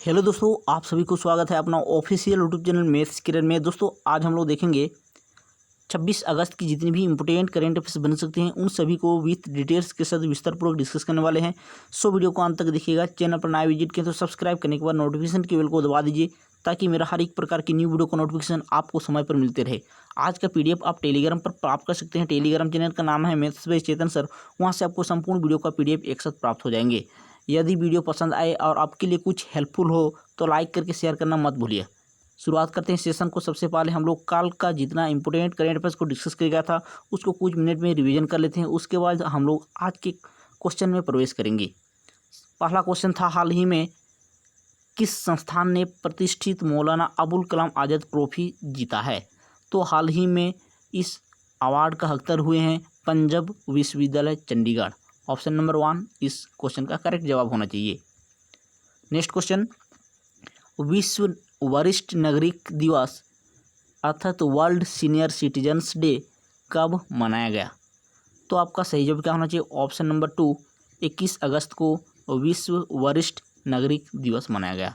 Hello दोस्तों, आप सभी को स्वागत है अपना ऑफिशियल यूट्यूब चैनल मैथ्स किरण में। दोस्तों आज हम लोग देखेंगे 26 अगस्त की जितनी भी इंपोर्टेंट करेंट अफेयर्स बन सकते हैं उन सभी को विथ डिटेल्स के साथ विस्तारपूर्वक डिस्कस करने वाले हैं। सो वीडियो को अंत तक देखिएगा। चैनल पर नया विजिट किया तो सब्सक्राइब करने के बाद नोटिफिकेशन के बेल को दबा दीजिए ताकि मेरा हर एक प्रकार की न्यू वीडियो का नोटिफिकेशन आपको समय पर मिलते रहे। आज का पीडीएफ आप टेलीग्राम पर प्राप्त कर सकते हैं। टेलीग्राम चैनल का नाम है मैथ्स बाय चेतन सर। वहाँ से आपको संपूर्ण वीडियो का पीडीएफ एक साथ प्राप्त हो जाएंगे। यदि वीडियो पसंद आए और आपके लिए कुछ हेल्पफुल हो तो लाइक करके शेयर करना मत भूलिए। शुरुआत करते हैं सेशन को। सबसे पहले हम लोग कल का जितना इंपोर्टेंट करेंट अफेयर्स को डिस्कस किया गया था उसको कुछ मिनट में रिवीजन कर लेते हैं। उसके बाद हम लोग आज के क्वेश्चन में प्रवेश करेंगे। पहला क्वेश्चन था, हाल ही में किस संस्थान ने प्रतिष्ठित मौलाना अबुल कलाम आज़ाद ट्रॉफी जीता है? तो हाल ही में इस अवार्ड का हकदार हुए हैं पंजाब विश्वविद्यालय चंडीगढ़। ऑप्शन नंबर 1 इस क्वेश्चन का करेक्ट जवाब होना चाहिए। नेक्स्ट क्वेश्चन, विश्व वरिष्ठ नागरिक दिवस अर्थात वर्ल्ड सीनियर सिटीजन्स डे कब मनाया गया? तो आपका सही जवाब क्या होना चाहिए? ऑप्शन नंबर 2 21 अगस्त को विश्व वरिष्ठ नागरिक दिवस मनाया गया।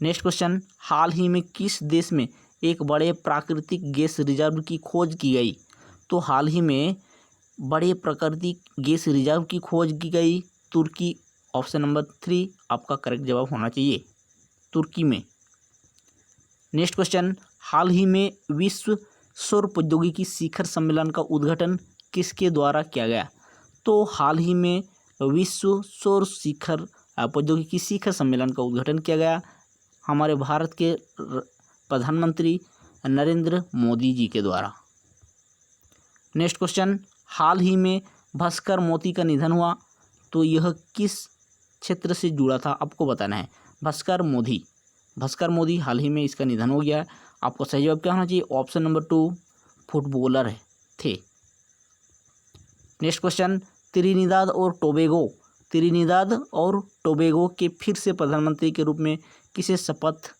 नेक्स्ट क्वेश्चन, हाल ही में किस देश में एक बड़े प्राकृतिक गैस रिजर्व की खोज की गई? तो हाल ही में बड़े प्राकृतिक गैस रिजर्व की खोज की गई तुर्की। ऑप्शन नंबर 3 आपका करेक्ट जवाब होना चाहिए, तुर्की में। नेक्स्ट क्वेश्चन, हाल ही में विश्व सौर प्रौद्योगिकी शिखर सम्मेलन का उद्घाटन किसके द्वारा किया गया? तो हाल ही में विश्व सौर शिखर प्रौद्योगिकी शिखर सम्मेलन का उद्घाटन किया गया हमारे भारत के प्रधानमंत्री नरेंद्र मोदी जी के द्वारा। नेक्स्ट क्वेश्चन, हाल ही में भास्कर मोती का निधन हुआ, तो यह किस क्षेत्र से जुड़ा था आपको बताना है। भास्कर मोदी हाल ही में इसका निधन हो गया है। आपको सही जवाब क्या होना चाहिए? ऑप्शन नंबर 2 फुटबॉलर थे। नेक्स्ट क्वेश्चन, त्रिनिदाद और टोबैगो के फिर से प्रधानमंत्री के रूप में किसे शपथ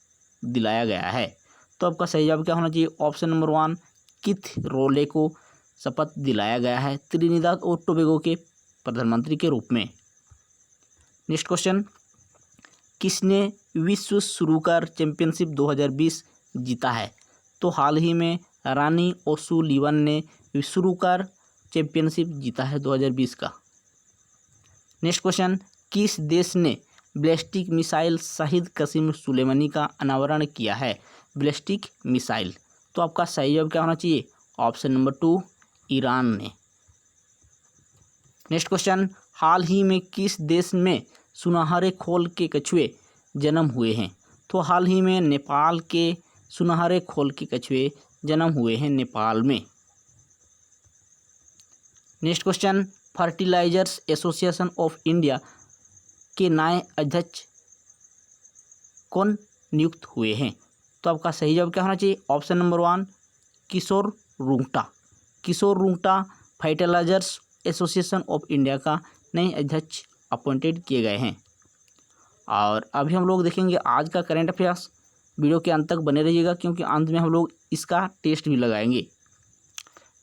दिलाया गया है? तो आपका सही जवाब क्या होना चाहिए? ऑप्शन नंबर 1 कीथ रोले को शपथ दिलाया गया है त्रिनिदाद और टोबैगो के प्रधानमंत्री के रूप में। नेक्स्ट क्वेश्चन, किसने विश्व सुरूकार चैंपियनशिप 2020 जीता है? तो हाल ही में रानी ओसुलिवन ने सुरूकार चैंपियनशिप जीता है 2020 का। नेक्स्ट क्वेश्चन, किस देश ने बैलिस्टिक मिसाइल शहीद कसीम सुलेमानी का अनावरण किया है? बैलिस्टिक मिसाइल, तो आपका सही जवाब क्या होना चाहिए? ऑप्शन नंबर 2 ईरान ने। नेक्स्ट क्वेश्चन, हाल ही में किस देश में सुनहरे खोल के कछुए जन्म हुए हैं? तो हाल ही में नेपाल के सुनहरे खोल के कछुए जन्म हुए हैं नेपाल में। Next question, fertilizers association of India के नए अध्यक्ष कौन नियुक्त हुए हैं? तो आपका सही जवाब क्या होना चाहिए? Option number 1 Kishore Rungta fertilizers association of India का नए अध्यक्ष अपॉइंटेड किए गए हैं। और अभी हम लोग देखेंगे आज का करेंट अफेयर्स। वीडियो के अंत तक बने रहिएगा क्योंकि अंत में हम लोग इसका टेस्ट भी लगाएंगे।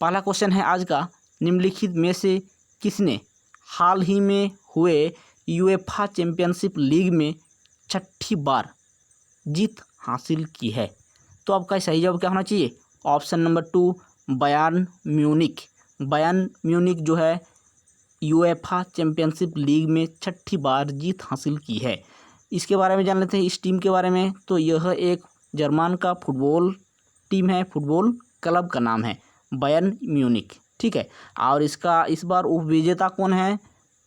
पहला क्वेश्चन है आज का, निम्नलिखित में से किसने हाल ही में हुए यूएफए चैंपियनशिप लीग में 6ठी बार जीत हासिल की है? तो आपका सही जवाब क्या होना चाहिए? ऑप्शन नंबर 2 बायर्न म्यूनिख जो है यूएफए चैंपियनशिप लीग में 6ठी बार जीत हासिल की है। इसके बारे में जान लेते हैं, इस टीम के बारे में। तो यह एक जर्मन का फुटबॉल टीम है, फुटबॉल क्लब का नाम है बायर्न म्यूनिख, ठीक है। और इसका इस बार उपविजेता कौन है?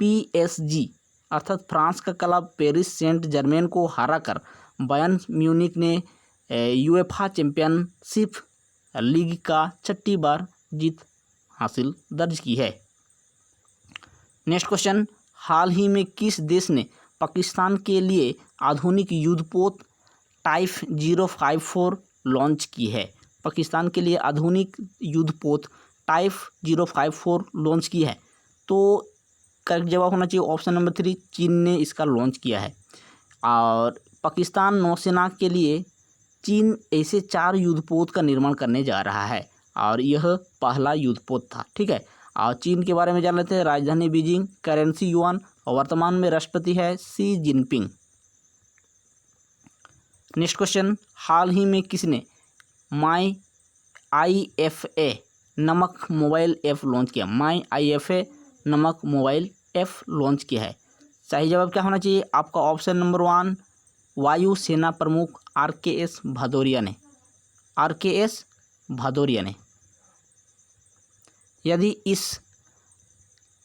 पीएसजी अर्थात फ्रांस का क्लब पेरिस सेंट जर्मेन को हराकर बायर्न म्यूनिख ने यूएफए चैंपियनशिप लीग का 6ठी बार जीत हासिल दर्ज की है। नेक्स्ट क्वेश्चन, हाल ही में किस देश ने पाकिस्तान के लिए आधुनिक युद्धपोत टाइप 054 लॉन्च की है? पाकिस्तान के लिए आधुनिक युद्धपोत टाइप 054 लॉन्च की है। तो करेक्ट जवाब होना चाहिए ऑप्शन नंबर 3 चीन ने इसका लॉन्च किया है। और पाकिस्तान नौसेना के लिए चीन ऐसे 4 युद्धपोत का निर्माण करने जा रहा है और यह पहला युद्धपोत था, ठीक है। और चीन के बारे में जान लेते हैं। राजधानी बीजिंग, करेंसी युआन और वर्तमान में राष्ट्रपति है शी जिनपिंग। नेक्स्ट क्वेश्चन, हाल ही में किसने माई IFA नामक मोबाइल ऐप लॉन्च किया? माई IFA नामक मोबाइल ऐप लॉन्च किया है। सही जवाब क्या होना चाहिए आपका? ऑप्शन नंबर 1 वायुसेना प्रमुख RKS भदौरिया ने। RKS भदौरिया ने। यदि इस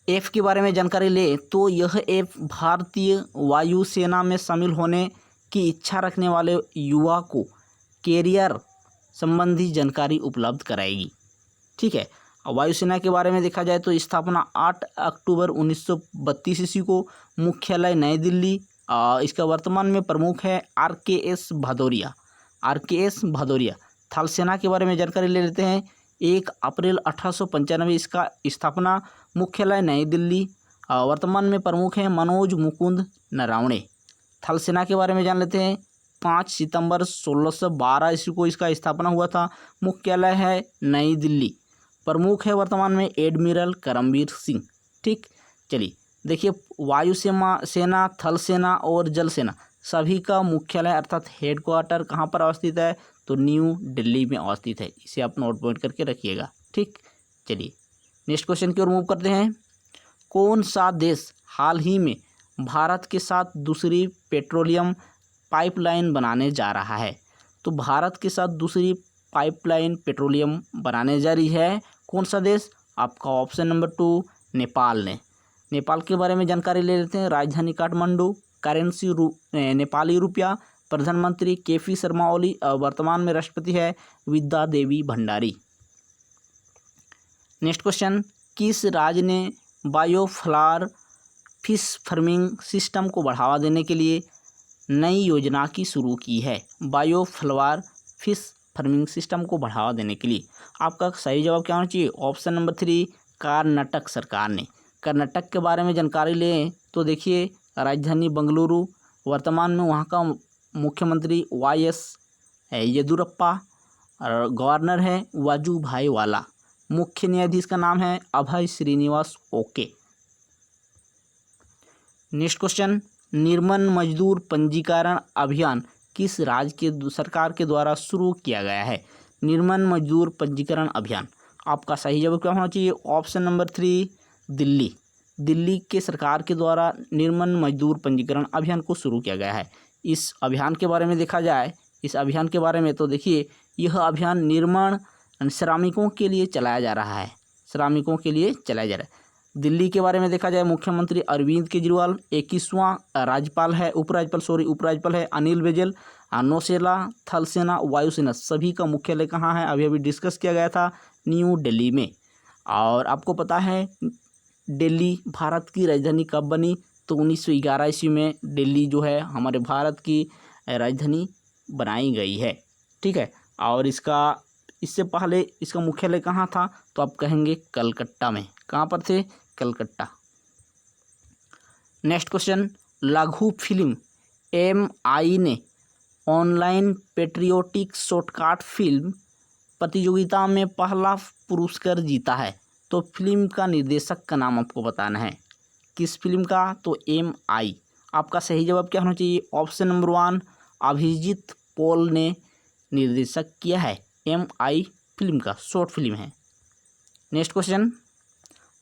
ऐप के बारे में जानकारी ले तो यह ऐप भारतीय वायुसेना में शामिल होने की इच्छा रखने वाले युवा को कैरियर संबंधी जानकारी उपलब्ध कराएगी। ठीक है। वायुसेना के बारे में देखा जाए तो स्थापना 8 अक्टूबर 1932 ईस्वी को, मुख्यालय नई दिल्ली। इसका वर्तमान में प्रमुख है RKS भदौरिया। RKS भदौरिया। थल सेना के बारे में जानकारी ले लेते हैं। 1 अप्रैल 1895 इसका स्थापना, मुख्यालय नई दिल्ली। वर्तमान में प्रमुख हैं मनोज मुकुंद नरवणे। थल सेना के बारे में जान लेते हैं। 5 सितंबर 1612 ईस्वी को इसका स्थापना हुआ था, मुख्यालय है नई दिल्ली। प्रमुख है वर्तमान में एडमिरल करमबीर सिंह। ठीक, चलिए देखिए, वायुसेना सेना, थल सेना और जल सेना सभी का मुख्यालय अर्थात हेडक्वार्टर कहाँ पर अवस्थित है? तो न्यू दिल्ली में अवस्थित है। इसे आप नोट पॉइंट करके रखिएगा। ठीक, चलिए नेक्स्ट क्वेश्चन की ओर मूव करते हैं। कौन सा देश हाल ही में भारत के साथ दूसरी पेट्रोलियम पाइपलाइन बनाने जा रहा है? तो भारत के साथ दूसरी पाइपलाइन पेट्रोलियम बनाने जा रही है कौन सा देश? आपका ऑप्शन नंबर 2 नेपाल ने। नेपाल के बारे में जानकारी ले लेते हैं। राजधानी काठमांडू, करेंसी नेपाली रुपया, प्रधानमंत्री KP शर्मा ओली, वर्तमान में राष्ट्रपति है विद्या देवी भंडारी। नेक्स्ट क्वेश्चन, किस राज्य ने बायोफ्लावर फिश फार्मिंग सिस्टम को बढ़ावा देने के लिए नई योजना की शुरू की है? बायोफ्लावर फिश फार्मिंग सिस्टम को बढ़ावा देने के लिए आपका सही जवाब क्या होना चाहिए? ऑप्शन नंबर 3 कर्नाटक सरकार ने। कर्नाटक के बारे में जानकारी लें तो देखिए, राजधानी बेंगलुरु, वर्तमान में वहाँ का मुख्यमंत्री YS येदियुरप्पा, गवर्नर है वाजुभाई वाला, मुख्य न्यायाधीश का नाम है अभय श्रीनिवास ओके। नेक्स्ट क्वेश्चन, निर्मल मजदूर पंजीकरण अभियान किस राज्य के सरकार के द्वारा शुरू किया गया है? निर्मल मजदूर पंजीकरण अभियान आपका सही जवाब क्या होना चाहिए? Option number 3 Delhi. दिल्ली के सरकार के द्वारा निर्मल मजदूर पंजीकरण अभियान को शुरू किया गया है। इस अभियान के बारे में देखा जाए, इस अभियान के बारे में तो देखिए, यह अभियान निर्माण श्रमिकों के लिए चलाया जा रहा है। श्रमिकों के लिए चलाया जा रहा है। दिल्ली के बारे में देखा जाए, मुख्यमंत्री अरविंद केजरीवाल, 21वां राज्यपाल है उपराज्यपाल है अनिल बैजल, नौसेना, थल सेना, वायुसेना सभी का मुख्यालय कहाँ है? अभी डिस्कस किया गया था न्यू दिल्ली में। और आपको पता है दिल्ली भारत की राजधानी कब बनी? तो 1911 ईस्वी में दिल्ली जो है हमारे भारत की राजधानी बनाई गई है। ठीक है। और इससे पहले इसका मुख्यालय कहाँ था? तो आप कहेंगे कलकत्ता में। कहाँ पर थे? कलकत्ता। नेक्स्ट क्वेश्चन, लघु फिल्म MI ने ऑनलाइन पेट्रियोटिक शॉर्टकट फिल्म प्रतियोगिता में पहला पुरस्कार जीता है। तो फिल्म का निर्देशक का नाम आपको बताना है। किस फिल्म का? तो MI। आपका सही जवाब क्या होना चाहिए? ऑप्शन नंबर 1 अभिजीत पॉल ने निर्देशक किया है। MI फिल्म का शॉर्ट फिल्म है। नेक्स्ट क्वेश्चन,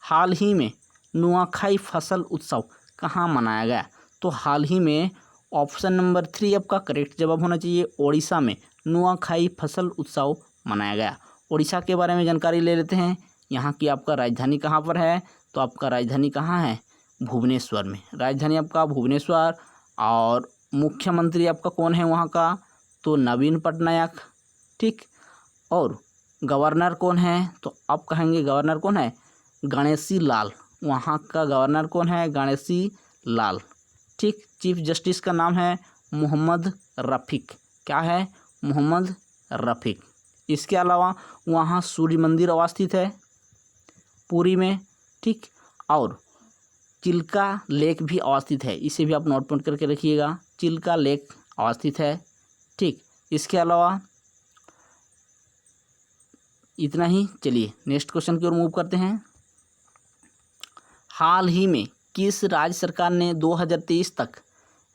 हाल ही में नुआखाई फसल उत्सव कहाँ मनाया गया? तो हाल ही में ऑप्शन नंबर 3 आपका करेक्ट जवाब होना चाहिए। ओडिशा में नुआखाई फसल उत्सव मनाया गया। ओडिशा के बारे में जानकारी ले लेते हैं। यहाँ की आपका राजधानी कहाँ पर है? तो आपका राजधानी कहाँ है? भुवनेश्वर में। राजधानी आपका भुवनेश्वर। और मुख्यमंत्री आपका कौन है वहाँ का? तो नवीन पटनायक। ठीक। और गवर्नर कौन है? तो आप कहेंगे गवर्नर कौन है? गणेशी लाल। वहाँ का गवर्नर कौन है? गणेशी लाल। ठीक। चीफ जस्टिस का नाम है मोहम्मद रफ़ीक। क्या है? मोहम्मद रफ़ीक। इसके अलावा वहाँ सूर्य मंदिर अवस्थित है पुरी में। ठीक। और चिल्का लेक भी अवस्थित है। इसे भी आप नोट पॉइंट करके रखिएगा। चिल्का लेक अवस्थित है। ठीक। इसके अलावा इतना ही। चलिए नेक्स्ट क्वेश्चन की ओर मूव करते हैं। हाल ही में किस राज्य सरकार ने 2023 तक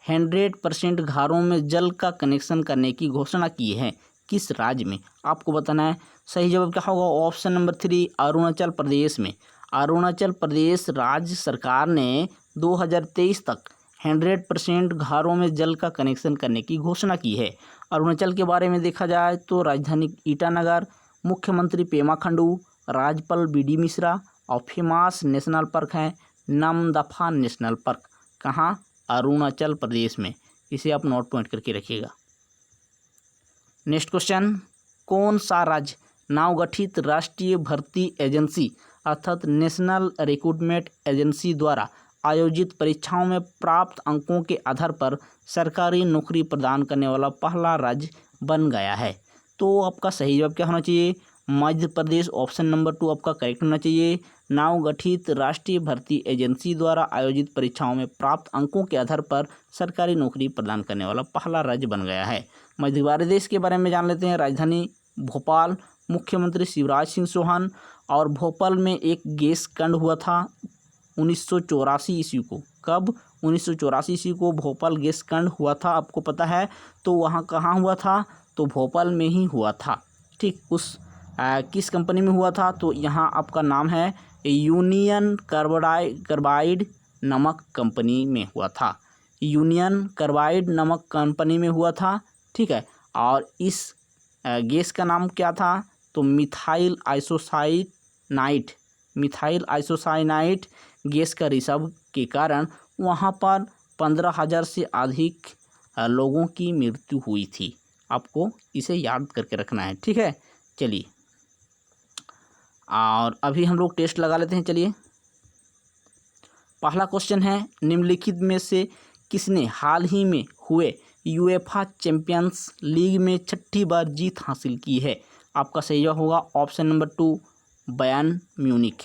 100% घरों में जल का कनेक्शन करने की घोषणा की है? किस राज्य में? आपको बताना है। सही जवाब क्या होगा? ऑप्शन नंबर 3 अरुणाचल प्रदेश में। अरुणाचल प्रदेश राज्य सरकार ने 2023 तक 100% घरों में जल का कनेक्शन करने की घोषणा की है। अरुणाचल के बारे में देखा जाए तो राजधानी ईटानगर, मुख्यमंत्री पेमा खंडू, राज्यपाल BD मिश्रा और फेमस नेशनल पार्क है नामदफा नेशनल पार्क। कहाँ? अरुणाचल प्रदेश में। इसे आप नोट पॉइंट करके रखिएगा। नेक्स्ट क्वेश्चन, कौन सा राज्य नवगठित राष्ट्रीय भर्ती एजेंसी अर्थात नेशनल रिक्रूटमेंट एजेंसी द्वारा आयोजित परीक्षाओं में प्राप्त अंकों के आधार पर सरकारी नौकरी प्रदान करने वाला पहला राज्य बन गया है? तो आपका सही जवाब क्या होना चाहिए? मध्य प्रदेश। ऑप्शन नंबर 2 आपका करेक्ट होना चाहिए। नवगठित राष्ट्रीय भर्ती एजेंसी द्वारा आयोजित परीक्षाओं में प्राप्त अंकों के आधार पर सरकारी नौकरी प्रदान करने वाला पहला राज्य बन गया है। मध्य प्रदेश के बारे में जान लेते हैं। राजधानी भोपाल, मुख्यमंत्री शिवराज सिंह चौहान, और भोपाल में एक गैस कांड हुआ था 1984 ईस्वी को। कब? 1984 ईस्वी को भोपाल गैस कांड हुआ था, आपको पता है। तो वहाँ कहाँ हुआ था? तो भोपाल में ही हुआ था। ठीक, उस किस कंपनी में हुआ था? तो यहाँ आपका नाम है यूनियन कार्बाइड नमक कंपनी में हुआ था। यूनियन कार्बाइड नमक कंपनी में हुआ था। ठीक है, और इस गैस का नाम क्या था? तो मिथाइल आइसोसाइनाइट गैस का रिसाव के कारण वहाँ पर 15,000 से अधिक लोगों की मृत्यु हुई थी। आपको इसे याद करके रखना है। ठीक है, चलिए, और अभी हम लोग टेस्ट लगा लेते हैं। चलिए, पहला क्वेश्चन है, निम्नलिखित में से किसने हाल ही में हुए यूएफा चैंपियंस लीग में 6ठी बार जीत हासिल की है? आपका सही जवाब होगा option number 2 Bayern Munich.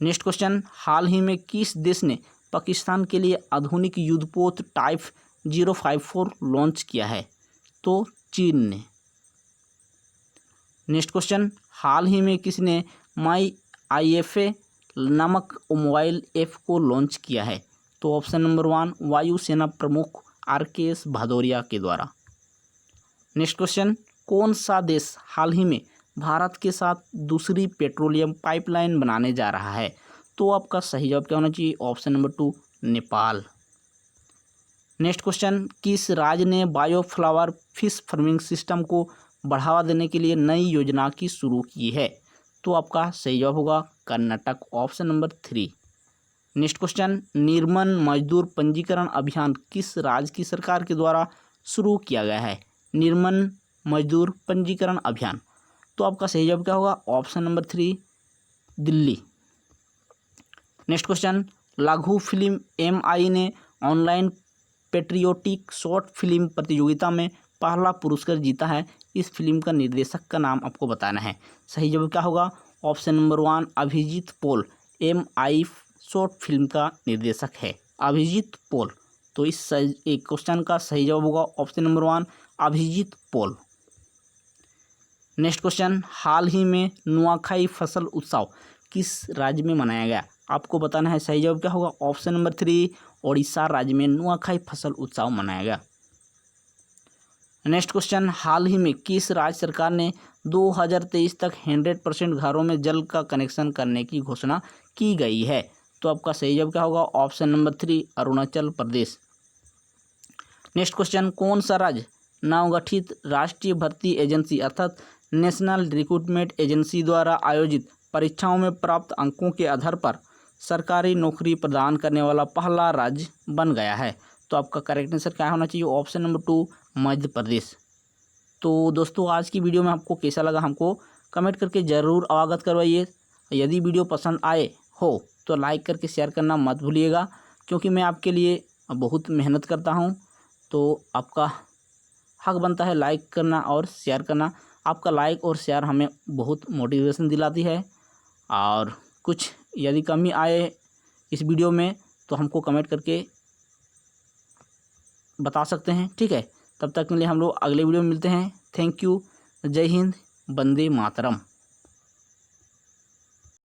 Next question, हाल ही में किस देश ने पाकिस्तान के लिए आधुनिक युद्धपोत टाइप 054 लॉन्च किया है? तो चीन ने। नेक्स्ट क्वेश्चन, हाल ही में किसने माई IFA नामक मोबाइल ऐप को लॉन्च किया है? तो ऑप्शन नंबर 1 वायुसेना प्रमुख RKS भदौरिया के द्वारा। नेक्स्ट क्वेश्चन, कौन सा देश हाल ही में भारत के साथ दूसरी पेट्रोलियम पाइपलाइन बनाने जा रहा है? तो आपका सही जवाब क्या होना चाहिए? Option number 2 Nepal. Next question, किस राज्य ने बायोफ्लावर फिश फार्मिंग सिस्टम को बढ़ावा देने के लिए नई योजना की शुरू की है? तो आपका सही जवाब होगा Karnataka. Option number 3। Next question, निर्मन मजदूर पंजीकरण अभियान किस राज्य की सरकार के द्वारा शुरू किया गया है? निर्मन मजदूर पंजीकरण अभियान। तो आपका सही जवाब क्या होगा? Option number 3 Delhi. Next question, लघु फिल्म MI ने ऑनलाइन पेट्रियोटिक शॉर्ट फिल्म प्रतियोगिता में पहला पुरस्कार जीता है। इस फिल्म का निर्देशक का नाम आपको बताना है। सही जवाब क्या होगा? Option number 1 Abhijit Paul. MI short film का निर्देशक है अभिजीत पॉल। तो इस क्वेश्चन का सही जवाब होगा option number 1 Abhijit Paul. Next question, हाल ही में नुआखाई फसल उत्सव किस राज्य में मनाया गया? आपको बताना है। सही जवाब क्या होगा? ऑप्शन नंबर 3 ओडिशा राज्य में नुआखाई फसल उत्सव मनाया गया। नेक्स्ट क्वेश्चन, हाल ही में किस राज्य सरकार ने 2023 तक 100% घरों में जल का कनेक्शन करने की घोषणा की गई है? तो आपका सही जवाब क्या होगा? Option number 3 Arunachal Pradesh. Next question, कौन सा राज्य नवगठित राष्ट्रीय भर्ती एजेंसी अर्थात नेशनल रिक्रूटमेंट एजेंसी द्वारा आयोजित परीक्षाओं में प्राप्त अंकों के आधार पर सरकारी नौकरी प्रदान करने वाला पहला राज्य बन गया है? तो आपका करेक्ट आंसर क्या होना चाहिए? Option number 2 Madhya Pradesh. तो दोस्तों, आज की वीडियो में आपको कैसा लगा हमको कमेंट करके ज़रूर अवगत करवाइए। यदि वीडियो पसंद आए हो तो लाइक करके शेयर करना मत भूलिएगा, क्योंकि मैं आपके लिए बहुत मेहनत करता हूं। तो आपका हक बनता है लाइक करना और शेयर करना। आपका लाइक और शेयर हमें बहुत मोटिवेशन दिलाती है। और कुछ यदि कमी आए इस वीडियो में तो हमको कमेंट करके बता सकते हैं। ठीक है, तब तक के लिए हम लोग अगले वीडियो में मिलते हैं। Thank you. जय हिंद, वंदे मातरम।